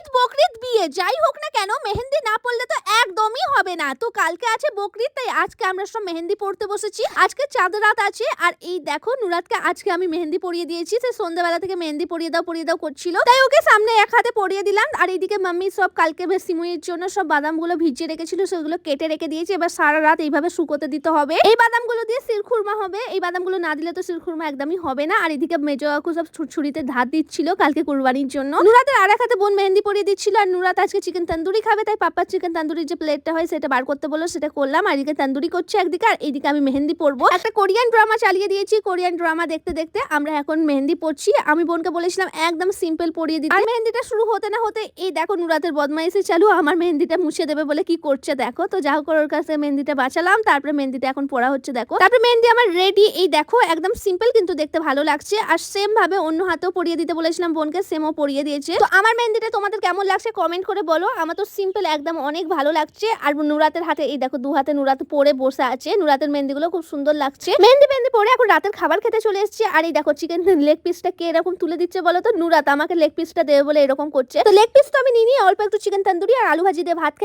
ঈদ, বকরিদ, বিয়ে যাই হোক না কেন মেহেন্দি না পড়লে তো একদমই হবে না। তো কালকে আছে বকরিদ, তাই আজকে আমরা সব মেহেন্দি পড়তে বসেছি। আজকে চাঁদ রাত আছে আর এই দেখো নুরাতকে আজকে আমি মেহেন্দি পরিয়ে দিয়েছি। সে সন্ধ্যাবেলা থেকে মেহেন্দি পরিয়ে দাও করছিল, তাই ওকে সামনে এক হাতে পরিয়ে দিলাম। আর এইদিকে মাম্মি সব কালকে সিমুইয়ের জন্য সব বাদামগুলো ভিজিয়ে রেখেছিল, সেগুলো কেটে রেখে দিয়েছি। এবার সারা রাত এইভাবে শুকোতে দিতে হবে। এই বাদামগুলো দিয়ে শিরখুরমা হবে। এই বাদামগুলো না দিলে তো শিরখুরমা একদমই হবে না। আর এদিকে মেজো কাকু সব ছুরিতে ধার দিচ্ছিল কালকে কুরবানির জন্য। নুরাতের আর এক হাতে বোন মেহেন্দি পরিয়ে দিচ্ছিল। আর নুরাত আজকে চিকেন তন্দুরি খাবে, তাই পাপ্পার চিকেন তন্দুরির যে প্লেটটা হয় সেটা বার করতে বললো, সেটা করলাম। আর এদিকে তন্দুরি করছে একদিকে, আর এইদিকে আমি মেহেন্দি পরবো। একটা কোরিয়ান ড্রামা চালিয়ে দিয়েছি। কোরিয়ান ড্রামা দেখতে দেখতে আমরা এখন মেহেন্দি পড়ছি। আমি বোনকে বলেছিলাম একদম সিম্পল পরিয়ে দিতে। আর মেহেন্দিটা শুরু হতে না হতে এই দেখো নুরাতের বদমাইশি চালু, আমার মেহেন্দিটা মুছে দেবে বলে কি করছে দেখো। তো যা হোক ওর কাছে মেহেন্দিটা বাঁচালাম, তারপরে মেহেন্দিটা এখন পড়া হচ্ছে দেখো। তারপরে মেহেন্দি আমার রেডি। এই দেখো একদম সিম্পল কিন্তু দেখতে ভালো লাগছে। আর সেম ভাবে অন্য হাতেও পরিয়ে দিতে বলেছিলাম বোনকে, সেমও পরিয়ে দিয়েছে। তো আমার মেহেন্দিটা তোমাদের কেমন লাগছে কমেন্ট করে বলো। আমার তো সিম্পল একদম অনেক ভালো লাগছে। আর নুরাতের হাতে এই দেখো দু হাতে নুরাত পরে বসে আছে। নুরাতের মেহেন্দিগুলো খুব সুন্দর লাগছে। মেহেন্দি পরে এখন রাতের খাবার খেতে চলে এসেছে। আর এই দেখো চিকেন লেগ পিসটা কে এরকম তুলে দিচ্ছে বলো তো? নুরাত আমাকে লেগ পিসটা দেবে বলে এরকম করছে। তো লেগ পিস তো আমি নিয়ে অল্প একটু চিকেন তন্দুরি আর আলু ভাজি দিয়ে ভাত খেলে